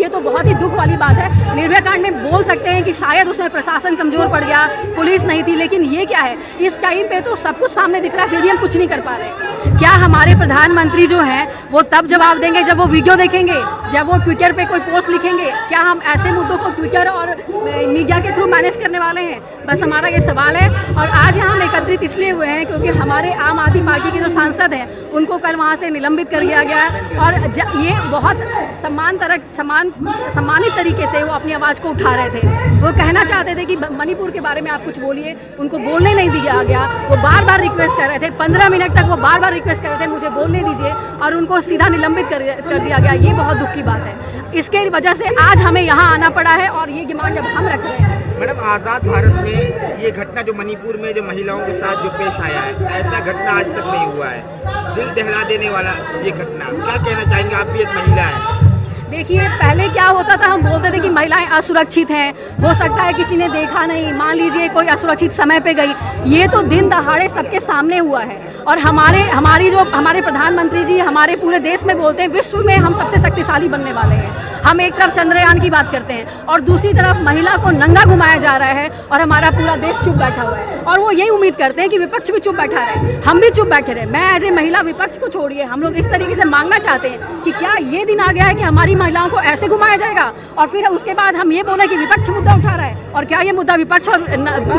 ये तो बहुत ही दुख वाली बात है। निर्भया कांड में बोल सकते हैं कि शायद उसमें प्रशासन कमज़ोर पड़ गया, पुलिस नहीं थी, लेकिन ये क्या है, इस टाइम पे तो सब कुछ सामने दिख रहा है, फिर भी हम कुछ नहीं कर पा रहे। क्या हमारे प्रधानमंत्री जो हैं वो तब जवाब देंगे जब वो वीडियो देखेंगे, जब वो ट्विटर पे कोई पोस्ट लिखेंगे? क्या हम ऐसे मुद्दों को ट्विटर और मीडिया के थ्रू मैनेज करने वाले हैं? बस हमारा ये सवाल है। और आज यहाँ हम एकत्रित इसलिए हुए हैं क्योंकि हमारे आम आदमी पार्टी के जो सांसद हैं उनको कल वहाँ से निलंबित कर दिया गया है, और ये बहुत सम्मानित तरीके से वो अपनी आवाज़ को उठा रहे थे। वो कहना चाहते थे कि मणिपुर के बारे में आप कुछ बोलिए, उनको बोलने नहीं दिया गया। वो बार बार रिक्वेस्ट कर रहे थे, 15 मिनट तक वो बार बार रिक्वेस्ट कर रहे थे मुझे बोलने दीजिए, और उनको सीधा निलंबित कर दिया गया। ये बहुत दुख की बात है। इसके वजह से आज हमें यहाँ आना पड़ा है और ये डिमांड जब हम रख रहे हैं। मैडम, आज़ाद भारत में ये घटना जो मणिपुर में जो महिलाओं के साथ जो पेश आया है, ऐसा घटना आज तक नहीं हुआ है। दिल दहला देने वाला ये घटना, क्या कहना चाहेंगे? आप भी एक महिला है। देखिए, पहले क्या होता था, हम बोलते थे कि महिलाएं असुरक्षित हैं, हो सकता है किसी ने देखा नहीं, मान लीजिए कोई असुरक्षित समय पे गई। ये तो दिन दहाड़े सबके सामने हुआ है। और हमारे प्रधानमंत्री जी हमारे पूरे देश में बोलते हैं विश्व में हम सबसे शक्तिशाली बनने वाले हैं। हम एक तरफ चंद्रयान की बात करते हैं और दूसरी तरफ महिला को नंगा घुमाया जा रहा है, और हमारा पूरा देश चुप बैठा हुआ है। और वो यही उम्मीद करते हैं कि विपक्ष भी चुप बैठा रहे, हम भी चुप बैठे रहे। मैं एज ए महिला, विपक्ष को छोड़िए, हम लोग इस तरीके से मांगना चाहते हैं कि क्या ये दिन आ गया है कि हमारी महिलाओं को ऐसे घुमाया जाएगा, और फिर उसके बाद हम ये बोले कि विपक्ष मुद्दा उठा रहा है? और क्या ये मुद्दा विपक्ष और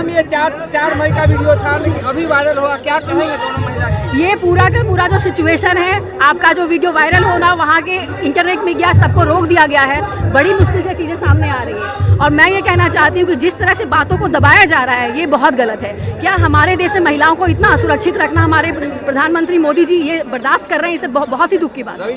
ये 4 मई का वीडियो था, लेकिन अभी वायरल हुआ, क्या कहेंगे दोनों महिला? ये पूरा का पूरा जो सिचुएशन है, आपका जो वीडियो वायरल होना, वहाँ के इंटरनेट मीडिया सबको रोक दिया गया है। बड़ी मुश्किल से चीज़ें सामने आ रही है, और मैं ये कहना चाहती हूँ कि जिस तरह से बातों को दबाया जा रहा है ये बहुत गलत है। क्या हमारे देश में महिलाओं को इतना असुरक्षित रखना हमारे प्रधानमंत्री मोदी जी ये बर्दाश्त कर रहे हैं? इसे बहुत ही दुख की बात है।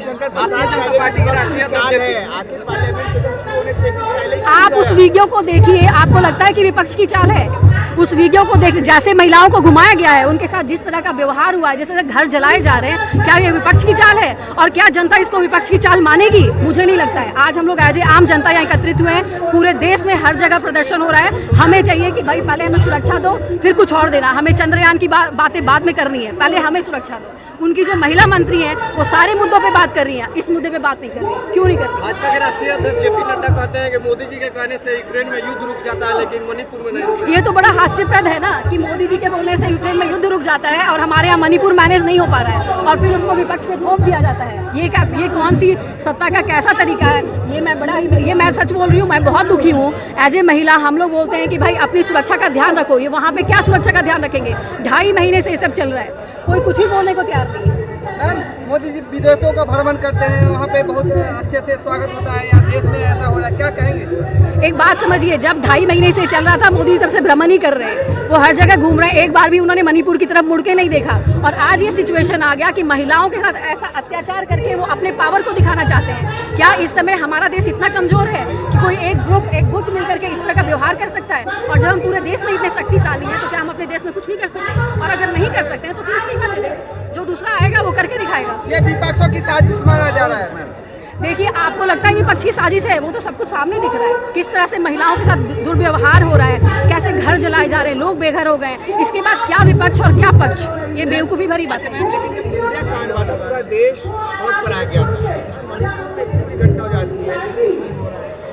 आप उस वीडियो को देखिए, आपको लगता है कि विपक्ष की चाल है? उस वीडियो को देख, जैसे महिलाओं को घुमाया गया है, उनके साथ जिस तरह का व्यवहार हुआ है, जैसे घर जलाए जा रहे हैं, क्या ये विपक्ष की चाल है? और क्या जनता इसको विपक्ष की चाल मानेगी? मुझे नहीं लगता है। आज हम लोग एज ए आम जनता यहाँ एकत्रित हुए हैं, पूरे देश में हर जगह प्रदर्शन हो रहा है। हमें चाहिए कि भाई पहले हमें सुरक्षा दो, फिर कुछ और देना। हमें चंद्रयान की बातें बाद में करनी है, पहले हमें सुरक्षा दो। उनकी जो महिला मंत्री हैं वो सारे मुद्दों पे बात कर रही हैं, इस मुद्दे पे बात नहीं कर रही। क्यों नहीं कर रही? भाजपा के राष्ट्रीय अध्यक्ष जेपी नड्डा कहते हैं कि मोदी जी के कहने से यूक्रेन में युद्ध रुक जाता है, लेकिन मणिपुर में नहीं। ये तो बड़ा हास्यप्रद है ना कि मोदी जी के बोलने से यूक्रेन में युद्ध रुक जाता है और हमारे यहाँ मणिपुर मैनेज नहीं हो पा रहा है, और फिर उसको विपक्ष में थोप दिया जाता है। ये कौन सी सत्ता का कैसा तरीका है? ये मैं सच बोल रही हूँ, मैं बहुत दुखी हूँ। एज ए महिला हम लोग बोलते हैं कि भाई अपनी सुरक्षा का ध्यान रखो। ये वहाँ पे क्या सुरक्षा का ध्यान रखेंगे? 2.5 महीने से ये सब चल रहा है, कोई कुछ भी बोलने को तैयार नहीं है। मोदी जी विदेशों का भ्रमण करते हैं, वहाँ पे बहुत अच्छे से स्वागत होता है, या देश में ऐसा हो रहा है, क्या कहेंगे? एक बात समझिए, जब 2.5 महीने से चल रहा था, मोदी तब से भ्रमण ही कर रहे हैं, वो हर जगह घूम रहे हैं। एक बार भी उन्होंने मणिपुर की तरफ मुड़ के नहीं देखा। और आज ये सिचुएशन आ गया कि महिलाओं के साथ ऐसा अत्याचार करके वो अपने पावर को दिखाना चाहते हैं। क्या इस समय हमारा देश इतना कमजोर है कि कोई एक गुट मिलकर के इस तरह का व्यवहार कर सकता है? और जब हम पूरे देश में इतने शक्तिशाली हैं तो क्या हम अपने देश में कुछ नहीं कर सकते? और अगर नहीं कर सकते हैं तो फिर इस्तीफा दे दें, जो दूसरा आएगा वो करके दिखाएगा। ये विपक्षों की साजिश माना जा रहा है मैम। देखिए, आपको लगता है विपक्ष की साजिश है? वो तो सब कुछ सामने दिख रहा है, किस तरह से महिलाओं के साथ दुर्व्यवहार हो रहा है, कैसे घर जलाए जा रहे हैं, लोग बेघर हो गए। इसके बाद क्या विपक्ष और क्या पक्ष? ये बेवकूफ़ी भरी बात है। पूरा देश सड़क पर आ गया था, मणिपुर में इतनी घटना हो जाती है।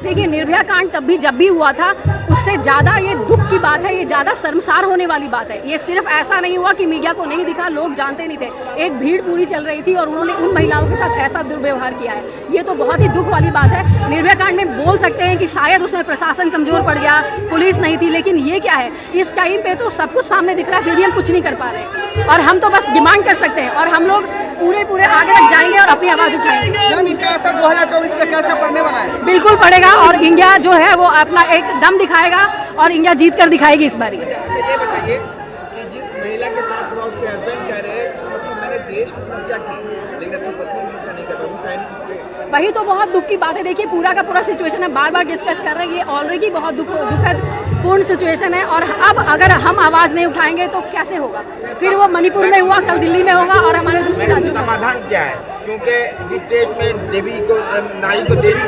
देखिए, निर्भया कांड तब भी जब भी हुआ था, उससे ज़्यादा ये दुख की बात है, ये ज़्यादा शर्मसार होने वाली बात है। ये सिर्फ ऐसा नहीं हुआ कि मीडिया को नहीं दिखा, लोग जानते नहीं थे। एक भीड़ पूरी चल रही थी और उन्होंने उन महिलाओं के साथ ऐसा दुर्व्यवहार किया है। ये तो बहुत ही दुख वाली बात है। निर्भया कांड में बोल सकते हैं कि शायद उसमें प्रशासन कमज़ोर पड़ गया, पुलिस नहीं थी, लेकिन ये क्या है, इस टाइम पे तो सब कुछ सामने दिख रहा है, फिर भी हम कुछ नहीं कर पा रहे। और हम तो बस डिमांड कर सकते हैं, और हम लोग पूरे आगे तक जाएंगे और अपनी आवाज़ उठाएंगे। इसका असर 2024 में कैसा पड़ने वाला है? बिल्कुल पड़ेगा, और इंडिया जो है वो अपना एक दम दिखाएगा और इंडिया जीत कर दिखाएगी इस बारी। ये बताइए कि जिस महिला के साथ हुआ उसके हस्बैंड कह रहे हैं कि मतलब मैंने देश की सुरक्षा की, लेकिन अपनी पत्नी की सुरक्षा नहीं कर पाई। वही तो बहुत दुख की बात है। देखिए, पूरा का पूरा सिचुएशन है, बार बार डिस्कस कर रहे हैं, ये ऑलरेडी बहुत दुखद पूर्ण सिचुएशन है। और अब अगर हम आवाज़ नहीं उठाएंगे तो कैसे होगा? फिर वो मणिपुर में हुआ, कल दिल्ली में होगा, और हमारे दूसरे राज्यों में। समाधान क्या है? क्योंकि जिस देश में देवी को, नारी को देवी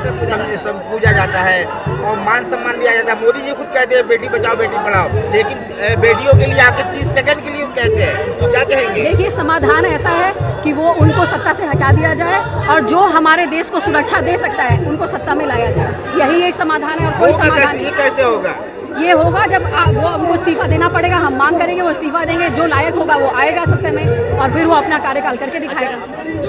पूजा जाता है और मान सम्मान दिया जाता है, मोदी जी खुद कहते हैं बेटी बचाओ बेटी पढ़ाओ, लेकिन बेटियों के लिए आके 30 सेकंड के लिए कहते हैं, तो क्या कहेंगे? देखिए, समाधान ऐसा है कि वो उनको सत्ता से हटा दिया जाए और जो हमारे देश को सुरक्षा दे सकता है उनको सत्ता में लाया जाए। यही एक समाधान है और कोई समाधान ये नहीं। कैसे होगा? ये होगा जब वो उनको इस्तीफा देना पड़ेगा। हम मांग करेंगे, वो इस्तीफा देंगे, जो लायक होगा वो आएगा सत्ता में और फिर वो अपना कार्यकाल करके दिखाएगा।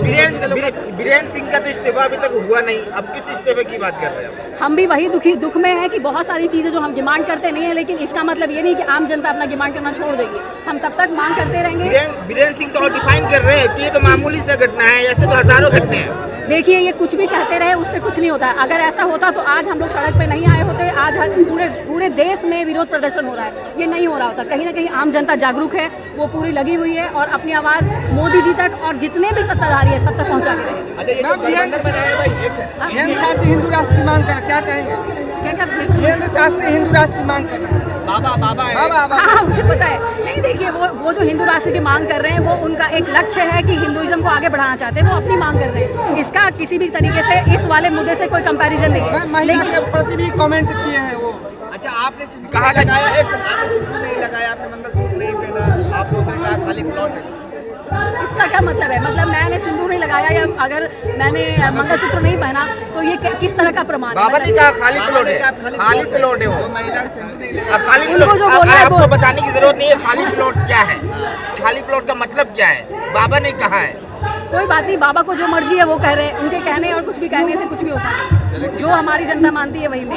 बीरेन सिंह का तो इस्तीफा अभी तक हुआ नहीं, अब किस इस्तीफे की बात कर रहे हैं? हम भी वही दुख में हैं कि बहुत सारी चीज़ें जो हम डिमांड करते नहीं है, लेकिन इसका मतलब ये नहीं कि आम जनता अपना डिमांड करना छोड़ देगी। हम तब तक मांग करते रहेंगे। बीरेन सिंह तो डिफाइन कर रहे हैं कि ये तो मामूली सा घटना है, ऐसे तो हजारों घटने हैं। देखिए, ये कुछ भी कहते रहे, उससे कुछ नहीं होता है। अगर ऐसा होता तो आज हम लोग सड़क पे नहीं आए होते। आज पूरे देश में विरोध प्रदर्शन हो रहा है, ये नहीं हो रहा होता। कहीं ना कहीं आम जनता जागरूक है, वो पूरी लगी हुई है और अपनी आवाज़ मोदी जी तक और जितने भी सत्ताधारी है सब तक पहुंचा के रहे। वीरेंद्र शास्त्री हिंदू राष्ट्र की मांग कर, क्या कहेंगे? क्या वीरेंद्र शास्त्री हिंदू राष्ट्र की मांग कर रहे हैं। बाबा हाँ, मुझे पता है। नहीं, देखिए, वो जो हिंदू राष्ट्र की मांग कर रहे हैं वो उनका एक लक्ष्य है कि हिंदुइज्म को आगे बढ़ाना चाहते हैं, वो अपनी मांग कर रहे हैं। इसका किसी भी तरीके से इस वाले मुद्दे से कोई कंपैरिजन नहीं है। महिला के प्रति भी कमेंट किए हैं वो। अच्छा, आपने कहा लगाया, आपने सिंदूर नहीं लगाया, आपने मंगलसूत्र नहीं पहना, आप लोगों ने कहा खाली प्लॉट है। इसका क्या मतलब है? मतलब मैंने सिंदूर नहीं लगाया या अगर मैंने मंगलसूत्र नहीं पहना तो ये किस तरह का प्रमाण है? बाबा ने कहा खाली प्लॉट है, खाली प्लॉट है वो। खाली प्लॉट, उनको जो बोलना है आपको बताने की जरूरत नहीं है खाली प्लॉट क्या है, खाली प्लॉट का मतलब क्या है, बाबा ने कहा है। कोई बात नहीं, बाबा को जो मर्जी है वो कह रहे हैं। उनके कहने और कुछ भी कहने से कुछ भी होता है। जो हमारी जनता मानती है वही में।